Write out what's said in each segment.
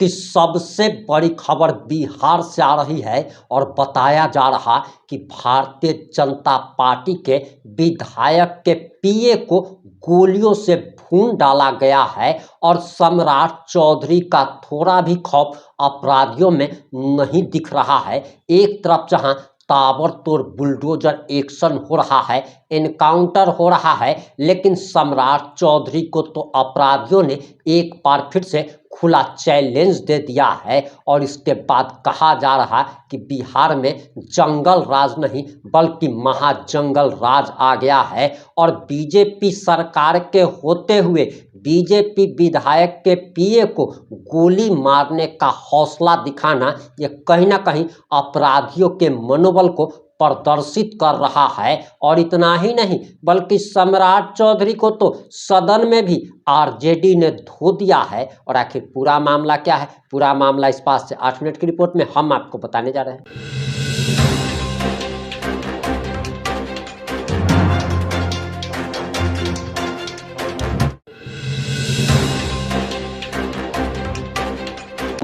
कि सबसे बड़ी खबर बिहार से आ रही है और बताया जा रहा कि भारतीय जनता पार्टी के विधायक के पीए को गोलियों से भून डाला गया है और सम्राट चौधरी का थोड़ा भी खौफ अपराधियों में नहीं दिख रहा है। एक तरफ जहां ताबड़तोड़ बुलडोजर एक्शन हो रहा है, एनकाउंटर हो रहा है, लेकिन सम्राट चौधरी को तो अपराधियों ने एक बार फिर से खुला चैलेंज दे दिया है और इसके बाद कहा जा रहा कि बिहार में जंगल राज नहीं बल्कि महाजंगल राज आ गया है और बीजेपी सरकार के होते हुए बीजेपी विधायक के पीए को गोली मारने का हौसला दिखाना ये कहीं ना कहीं अपराधियों के मनोबल को प्रदर्शित कर रहा है। और इतना ही नहीं बल्कि सम्राट चौधरी को तो सदन में भी आरजेडी ने धो दिया है। और आखिर पूरा मामला क्या है, पूरा मामला इस बात से 8 मिनट की रिपोर्ट में हम आपको बताने जा रहे हैं।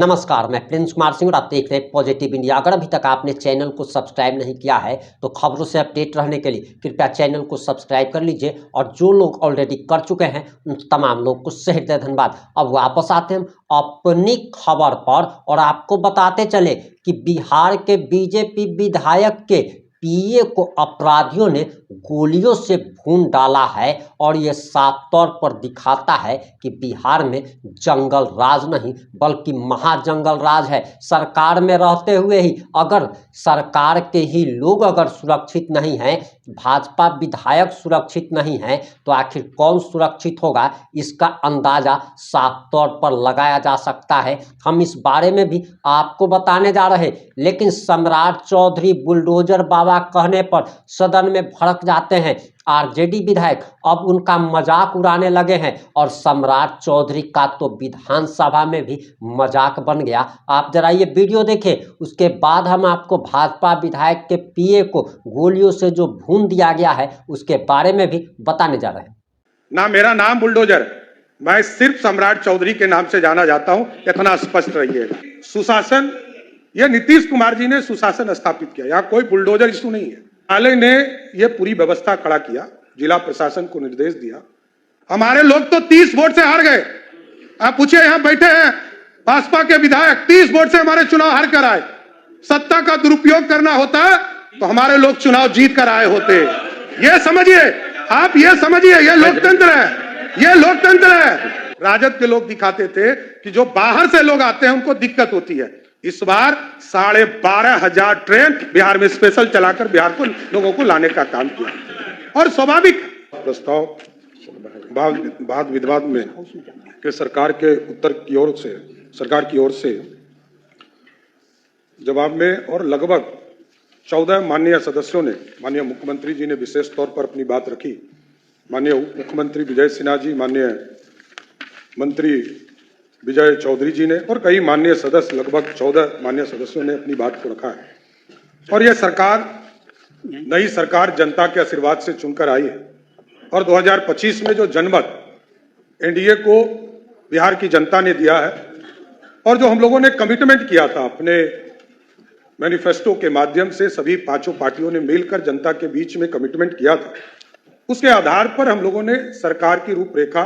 नमस्कार, मैं प्रिंस कुमार सिंह और आप देख रहे हैं पॉजिटिव इंडिया। अगर अभी तक आपने चैनल को सब्सक्राइब नहीं किया है तो खबरों से अपडेट रहने के लिए कृपया चैनल को सब्सक्राइब कर लीजिए और जो लोग ऑलरेडी कर चुके हैं उन तमाम लोग को सहृदय धन्यवाद। अब वापस आते हैं हम अपनी खबर पर और आपको बताते चले कि बिहार के बीजेपी विधायक के पीए को अपराधियों ने गोलियों से भून डाला है और ये साफ तौर पर दिखाता है कि बिहार में जंगल राज नहीं बल्कि महाजंगल राज है। सरकार में रहते हुए ही अगर सरकार के ही लोग अगर सुरक्षित नहीं हैं, भाजपा विधायक सुरक्षित नहीं हैं, तो आखिर कौन सुरक्षित होगा इसका अंदाजा साफ तौर पर लगाया जा सकता है। हम इस बारे में भी आपको बताने जा रहे, लेकिन सम्राट चौधरी बुलडोजर बाबा कहने पर सदन में भड़क जाते हैं। आरजेडी विधायक अब उनका मजाक उड़ाने लगे हैं और सम्राट चौधरी का तो विधानसभा में भी मजाक बन गया। आप जरा ये वीडियो देखें, उसके बाद हम आपको भाजपा विधायक के पीए को गोलियों से जो भून दिया गया है उसके बारे में भी बताने जा रहे हैं। ना मेरा नाम बुलडोजर, मैं सिर्फ सम्राट चौधरी के नाम से जाना जाता हूं, इतना स्पष्ट रहिएगा। सुशासन, ये नीतीश कुमार जी ने सुशासन स्थापित किया, यहाँ कोई बुलडोजर इशू नहीं है। न्यायालय ने यह पूरी व्यवस्था खड़ा किया, जिला प्रशासन को निर्देश दिया। हमारे लोग तो 30 वोट से हार गए। आप पूछिए, यहां बैठे हैं भाजपा के विधायक, 30 वोट से हमारे चुनाव हार कर आए। सत्ता का दुरुपयोग करना होता तो हमारे लोग चुनाव जीत कर आए होते। ये समझिए, आप ये समझिए, ये लोकतंत्र है, ये लोकतंत्र है। राजद के लोग दिखाते थे कि जो बाहर से लोग आते हैं उनको दिक्कत होती है। इस बार 12,500 ट्रेन बिहार में स्पेशल चलाकर बिहार को लोगों को लाने का काम किया। और स्वाभाविक प्रस्ताव वाद विवाद में के सरकार के उत्तर की ओर से, सरकार की ओर से जवाब में और लगभग 14 माननीय सदस्यों ने, माननीय मुख्यमंत्री जी ने विशेष तौर पर अपनी बात रखी। माननीय उप मुख्यमंत्री विजय सिन्हा जी, माननीय मंत्री विजय चौधरी जी ने और कई माननीय सदस्य, लगभग 14 माननीय सदस्यों ने अपनी बात को रखा है। और यह सरकार, नई सरकार जनता के आशीर्वाद से चुनकर आई है और 2025 में जो जनमत एनडीए को बिहार की जनता ने दिया है और जो हम लोगों ने कमिटमेंट किया था अपने मैनिफेस्टो के माध्यम से, सभी पांचों पार्टियों ने मिलकर जनता के बीच में कमिटमेंट किया था, उसके आधार पर हम लोगों ने सरकार की रूपरेखा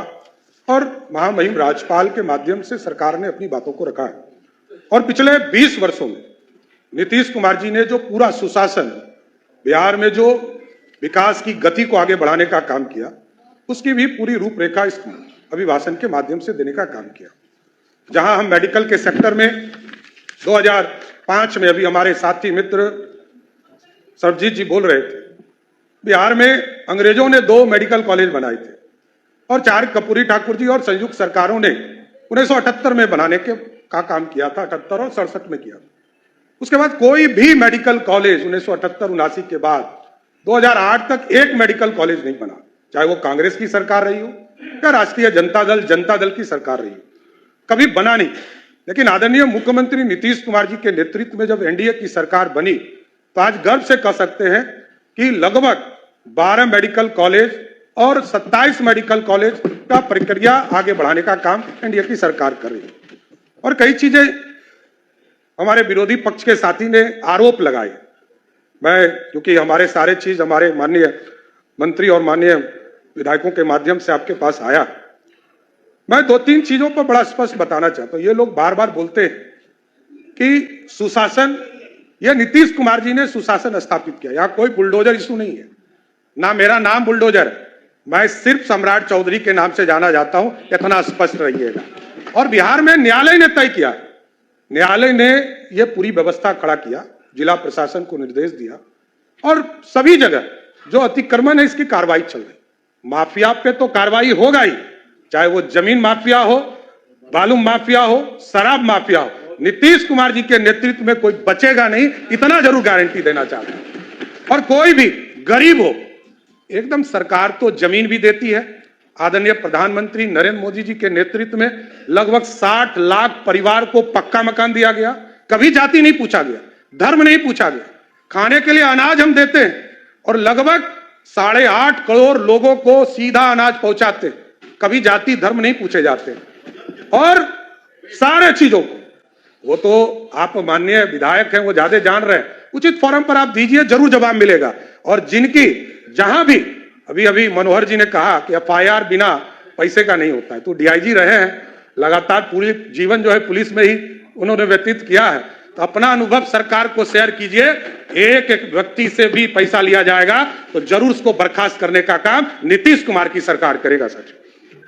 और महामहिम राज्यपाल के माध्यम से सरकार ने अपनी बातों को रखा है। और पिछले 20 वर्षों में नीतीश कुमार जी ने जो पूरा सुशासन, बिहार में जो विकास की गति को आगे बढ़ाने का काम किया, उसकी भी पूरी रूपरेखा इस अभिभाषण के माध्यम से देने का काम किया। जहां हम मेडिकल के सेक्टर में 2005 में, अभी हमारे साथी मित्र सरजीत जी बोल रहे थे, बिहार में अंग्रेजों ने 2 मेडिकल कॉलेज बनाए थे और 4 कर्पूरी ठाकुर जी और संयुक्त सरकारों ने 1978 में बनाने का काम किया था, 78 और 67 में किया। उसके बाद कोई भी मेडिकल कॉलेज 1978-79 के बाद 2008 तक एक मेडिकल कॉलेज नहीं बना, चाहे वो कांग्रेस की सरकार रही हो या राष्ट्रीय जनता दल की सरकार रही हो, कभी बना नहीं। लेकिन आदरणीय मुख्यमंत्री नीतीश कुमार जी के नेतृत्व में जब एनडीए की सरकार बनी तो आज गर्व से कह सकते हैं कि लगभग 12 मेडिकल कॉलेज और 27 मेडिकल कॉलेज का प्रक्रिया आगे बढ़ाने का काम एनडीए की सरकार कर रही है। और कई चीजें हमारे विरोधी पक्ष के साथी ने आरोप लगाए। मैं, क्योंकि हमारे सारे चीज हमारे माननीय मंत्री और माननीय विधायकों के माध्यम से आपके पास आया, मैं 2-3 चीजों पर बड़ा स्पष्ट बताना चाहता हूं। ये लोग बार बार बोलते हैं कि सुशासन, ये नीतीश कुमार जी ने सुशासन स्थापित किया। यहां कोई बुलडोजर इशू नहीं है, ना मेरा नाम बुलडोजर है, मैं सिर्फ सम्राट चौधरी के नाम से जाना जाता हूं, इतना स्पष्ट रहिएगा। और बिहार में न्यायालय ने तय किया, न्यायालय ने यह पूरी व्यवस्था खड़ा किया, जिला प्रशासन को निर्देश दिया और सभी जगह जो अतिक्रमण है इसकी कार्रवाई चल रही। माफिया पे तो कार्रवाई होगा ही, चाहे वो जमीन माफिया हो, बालू माफिया हो, शराब माफिया हो, नीतीश कुमार जी के नेतृत्व में कोई बचेगा नहीं, इतना जरूर गारंटी देना चाहता हूं। और कोई भी गरीब हो, एकदम सरकार तो जमीन भी देती है। आदरणीय प्रधानमंत्री नरेंद्र मोदी जी के नेतृत्व में लगभग 60 लाख परिवार को पक्का मकान दिया गया, कभी जाति नहीं पूछा गया, धर्म नहीं पूछा गया, खाने के लिए अनाज हम देते हैं और लगभग 8.5 करोड़ लोगों को सीधा अनाज पहुंचाते हैं, कभी जाति धर्म नहीं पूछे जाते। और सारे चीजों को, वो तो आप माननीय विधायक हैं, वो ज्यादा जान रहे हैं, उचित फोरम पर आप दीजिए, जरूर जवाब मिलेगा। और जिनकी जहां भी अभी मनोहर जी ने कहा कि एफआईआर बिना पैसे का नहीं होता है, तो डीआईजी रहे हैं, लगातार पूरी जीवन जो है पुलिस में ही उन्होंने व्यतीत किया है, तो अपना अनुभव सरकार को शेयर कीजिए। एक एक व्यक्ति से भी पैसा लिया जाएगा तो जरूर उसको बर्खास्त करने का काम नीतीश कुमार की सरकार करेगा सच।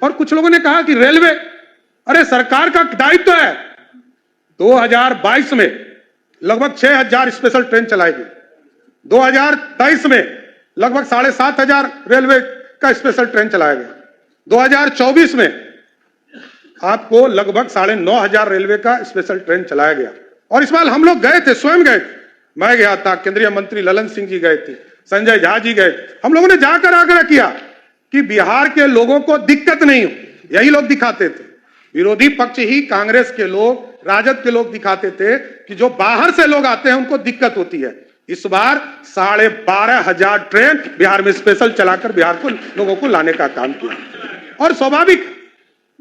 और कुछ लोगों ने कहा कि रेलवे, अरे सरकार का दायित्व है, 2022 में लगभग 6,000 स्पेशल ट्रेन चलाएगी, 2023 में लगभग 7,500 रेलवे का स्पेशल ट्रेन चलाया गया, 2024 में आपको लगभग 9,500 रेलवे का स्पेशल ट्रेन चलाया गया। और इस बार हम लोग गए थे, स्वयं गए थे, मैं गया था, केंद्रीय मंत्री ललन सिंह जी गए थे, संजय झा जी गए, हम लोगों ने जाकर आग्रह किया कि बिहार के लोगों को दिक्कत नहीं हो। यही लोग दिखाते थे, विरोधी पक्ष ही कांग्रेस के लोग, राजद के लोग दिखाते थे कि जो बाहर से लोग आते हैं उनको दिक्कत होती है। इस बार 12,500 ट्रेन बिहार में स्पेशल चलाकर बिहार को लोगों को लाने का काम किया। और स्वाभाविक,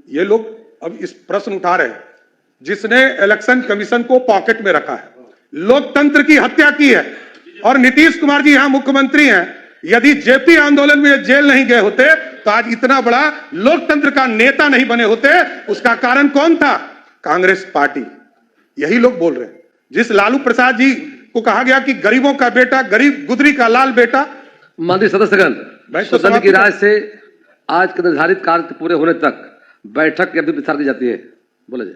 ये लोग अब इस प्रश्न उठा रहे हैं, जिसने इलेक्शन कमीशन को पॉकेट में रखा है, लोकतंत्र की हत्या की है, और नीतीश कुमार जी यहां मुख्यमंत्री हैं। यदि जेपी आंदोलन में जेल नहीं गए होते तो आज इतना बड़ा लोकतंत्र का नेता नहीं बने होते। उसका कारण कौन था? कांग्रेस पार्टी। यही लोग बोल रहे हैं। जिस लालू प्रसाद जी को कहा गया कि गरीबों का बेटा, गरीब गुदरी का लाल बेटा, मंत्री सदस्यगण, सदन की राय से आज के निर्धारित कार्य पूरे होने तक बैठक की अवधि विस्तार दी जाती है। बोले जी।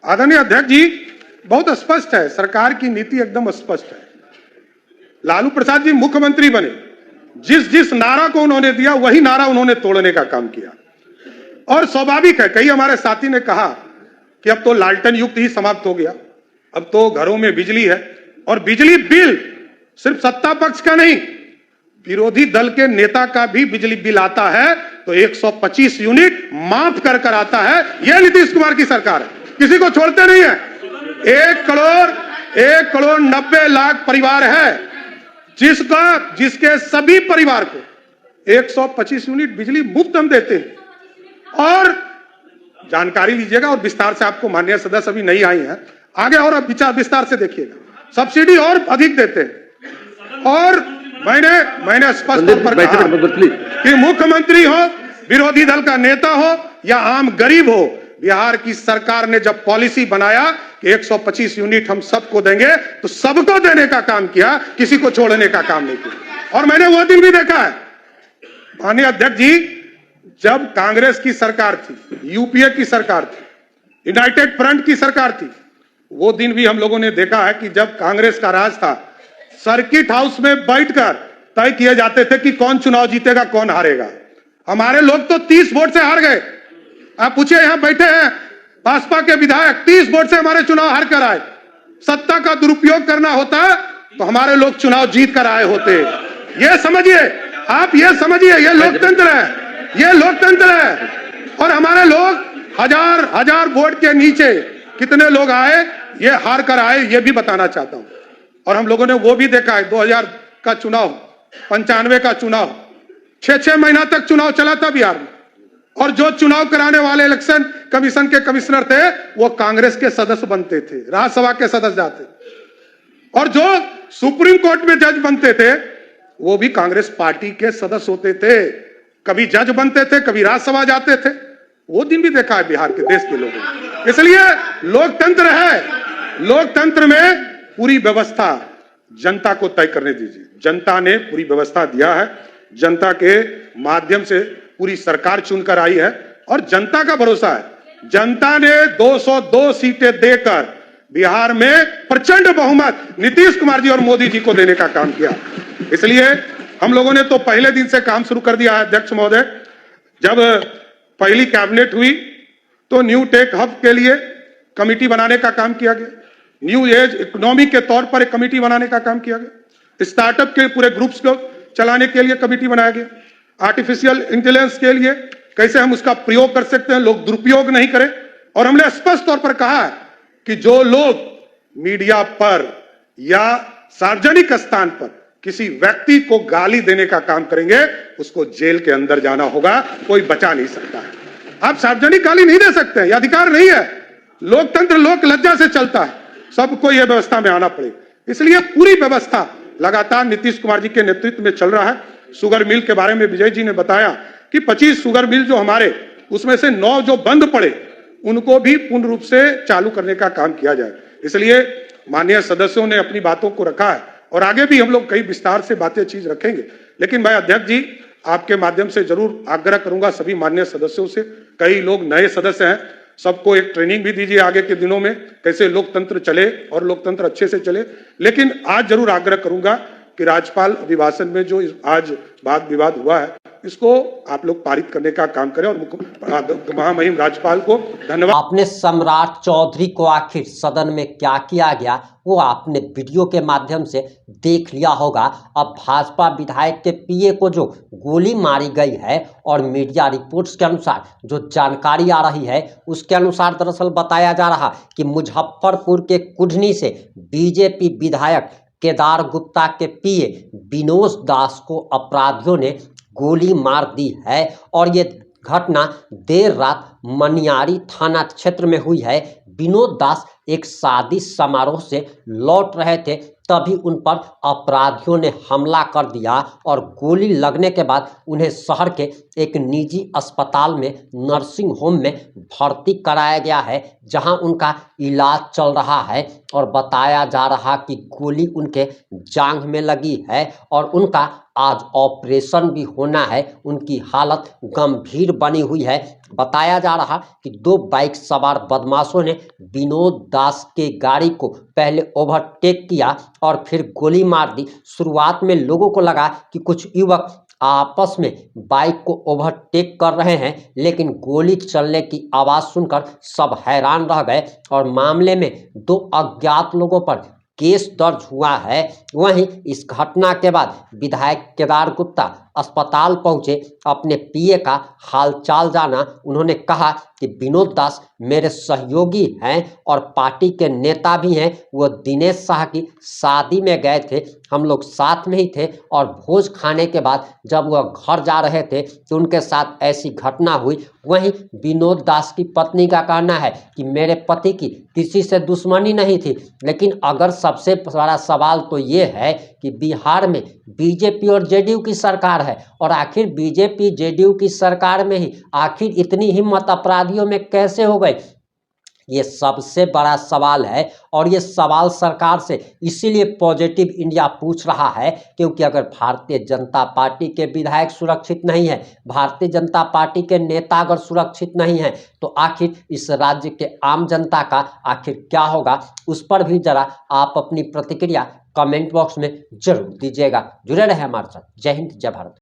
आदरणीय अध्यक्ष जी, बहुत स्पष्ट है, सरकार की नीति एकदम स्पष्ट है। लालू प्रसाद जी मुख्यमंत्री बने, जिस जिस नारा को उन्होंने दिया वही नारा उन्होंने तोड़ने का काम किया। और स्वाभाविक है, कई हमारे साथी ने कहा कि अब तो लालटेन युग ही समाप्त हो गया, अब तो घरों में बिजली है। और बिजली बिल सिर्फ सत्ता पक्ष का नहीं, विरोधी दल के नेता का भी बिजली बिल आता है तो 125 यूनिट माफ कर कर आता है। यह नीतीश कुमार की सरकार है, किसी को छोड़ते नहीं है। 1 करोड़ 90 लाख परिवार है जिसके सभी परिवार को 125 यूनिट बिजली मुफ्त हम देते हैं। और जानकारी लीजिएगा, और विस्तार से आपको माननीय सदस्य अभी नहीं आई हैं, आगे और अब विस्तार से देखिएगा, सब्सिडी और अधिक देते हैं। और मैंने स्पष्ट तौर पर कहा कि मुख्यमंत्री हो, विरोधी दल का नेता हो या आम गरीब हो, बिहार की सरकार ने जब पॉलिसी बनाया कि 125 यूनिट हम सबको देंगे तो सबको देने का काम किया, किसी को छोड़ने का काम नहीं किया। और मैंने वो दिन भी देखा है, माननीय अध्यक्ष जी, जब कांग्रेस की सरकार थी, यूपीए की सरकार थी, यूनाइटेड फ्रंट की सरकार थी, वो दिन भी हम लोगों ने देखा है कि जब कांग्रेस का राज था, सर्किट हाउस में बैठकर तय किए जाते थे कि कौन चुनाव जीतेगा, कौन हारेगा। हमारे लोग तो 30 वोट से हार गए। आप पूछिए, यहां बैठे हैं भाजपा के विधायक, 30 वोट से हमारे चुनाव हार कर आए। सत्ता का दुरुपयोग करना होता तो हमारे लोग चुनाव जीत कर आए होते। ये समझिए, आप ये समझिए, ये लोकतंत्र है, ये लोकतंत्र है। और हमारे लोग हजार वोट के नीचे कितने लोग आए, ये हार कर आए, ये भी बताना चाहता हूं। और हम लोगों ने वो भी देखा है, 2000 का चुनाव, 95 का चुनाव, 6 महीना तक चुनाव चला था बिहार में। और जो चुनाव कराने वाले इलेक्शन कमीशन के कमिश्नर थे वो कांग्रेस के सदस्य बनते थे, राज्यसभा के सदस्य जाते, और जो सुप्रीम कोर्ट में जज बनते थे वो भी कांग्रेस पार्टी के सदस्य होते थे। कभी जज बनते थे, कभी राज्यसभा जाते थे। वो दिन भी देखा है बिहार के देश के लोगों ने। इसलिए लोकतंत्र है, लोकतंत्र में पूरी व्यवस्था जनता को तय करने दीजिए। जनता ने पूरी व्यवस्था दिया है, जनता के माध्यम से पूरी सरकार चुनकर आई है और जनता का भरोसा है। जनता ने 202 सीटें देकर बिहार में प्रचंड बहुमत नीतीश कुमार जी और मोदी जी को देने का काम किया। इसलिए हम लोगों ने तो पहले दिन से काम शुरू कर दिया है। अध्यक्ष महोदय, जब पहली कैबिनेट हुई तो न्यू टेक हब के लिए कमेटी बनाने का काम किया गया, न्यू एज इकोनॉमी के तौर पर एक कमेटी बनाने का काम किया गया, स्टार्टअप के पूरे ग्रुप्स को चलाने के लिए कमेटी बनाया गया, आर्टिफिशियल इंटेलिजेंस के लिए कैसे हम उसका प्रयोग कर सकते हैं, लोग दुरुपयोग नहीं करें। और हमने स्पष्ट तौर पर कहा है कि जो लोग मीडिया पर या सार्वजनिक स्थान पर किसी व्यक्ति को गाली देने का काम करेंगे उसको जेल के अंदर जाना होगा, कोई बचा नहीं सकता है। आप सार्वजनिक गाली नहीं दे सकते, यह अधिकार नहीं है। लोकतंत्र लोक लज्जा से चलता है, सबको यह व्यवस्था में आना पड़ेगा। इसलिए पूरी व्यवस्था लगातार नीतीश कुमार जी के नेतृत्व में चल रहा है। शुगर मिल के बारे में विजय जी ने बताया कि 25 शुगर मिल जो हमारे, उसमें से 9 जो बंद पड़े उनको भी पूर्ण रूप से चालू करने का काम किया जाए। इसलिए माननीय सदस्यों ने अपनी बातों को रखा है और आगे भी हम लोग कई विस्तार से बातें चीज रखेंगे। लेकिन मैं अध्यक्ष जी आपके माध्यम से जरूर आग्रह करूंगा सभी माननीय सदस्यों से, कई लोग नए सदस्य हैं, सबको एक ट्रेनिंग भी दीजिए आगे के दिनों में कैसे लोकतंत्र चले और लोकतंत्र अच्छे से चले। लेकिन आज जरूर आग्रह करूंगा कि राज्यपाल अभिभाषण में जो आज वाद विवाद हुआ है इसको आप लोग पारित करने का काम करें और महामहिम राज्यपाल को धन्यवाद। आपने सम्राट चौधरी को आखिर सदन में क्या किया गया वो आपने वीडियो के माध्यम से देख लिया होगा। अब भाजपा विधायक के पीए को जो गोली मारी गई है और मीडिया रिपोर्ट्स के अनुसार जो जानकारी आ रही है उसके अनुसार दरअसल बताया जा रहा कि मुजफ्फरपुर के कुढ़नी से बीजेपी विधायक केदार गुप्ता के पीए विनोद दास को अपराधियों ने गोली मार दी है और ये घटना देर रात मनियारी थाना क्षेत्र में हुई है। विनोद दास एक शादी समारोह से लौट रहे थे, तभी उन पर अपराधियों ने हमला कर दिया और गोली लगने के बाद उन्हें शहर के एक निजी अस्पताल में नर्सिंग होम में भर्ती कराया गया है, जहां उनका इलाज चल रहा है। और बताया जा रहा कि गोली उनके जांघ में लगी है और उनका आज ऑपरेशन भी होना है, उनकी हालत गंभीर बनी हुई है। बताया जा रहा कि 2 बाइक सवार बदमाशों ने विनोद दास के गाड़ी को पहले ओवरटेक किया और फिर गोली मार दी। शुरुआत में लोगों को लगा कि कुछ युवक आपस में बाइक को ओवरटेक कर रहे हैं, लेकिन गोली चलने की आवाज़ सुनकर सब हैरान रह गए और मामले में 2 अज्ञात लोगों पर केस दर्ज हुआ है। वहीं इस घटना के बाद विधायक केदार गुप्ता अस्पताल पहुंचे अपने पीए का हालचाल जाना। उन्होंने कहा कि विनोद दास मेरे सहयोगी हैं और पार्टी के नेता भी हैं। वो दिनेश शाह की शादी में गए थे, हम लोग साथ में ही थे और भोज खाने के बाद जब वह घर जा रहे थे तो उनके साथ ऐसी घटना हुई। वहीं विनोद दास की पत्नी का कहना है कि मेरे पति की किसी से दुश्मनी नहीं थी, लेकिन अगर सबसे बड़ा सवाल तो ये है कि बिहार में बीजेपी और जेडीयू की सरकार है और आखिर बीजेपी जेडीयू की सरकार में ही आखिर इतनी हिम्मत अपराधियों में कैसे हो गई, ये सबसे बड़ा सवाल है। और ये सवाल सरकार से इसीलिए पॉजिटिव इंडिया पूछ रहा है क्योंकि अगर भारतीय जनता पार्टी के विधायक सुरक्षित नहीं है, भारतीय जनता पार्टी के नेता अगर सुरक्षित नहीं है, तो आखिर इस राज्य के आम जनता का आखिर क्या होगा, उस पर भी जरा आप अपनी प्रतिक्रिया कमेंट बॉक्स में जरूर दीजिएगा। जुड़े रहे हमारे साथ। जय हिंद, जय भारत।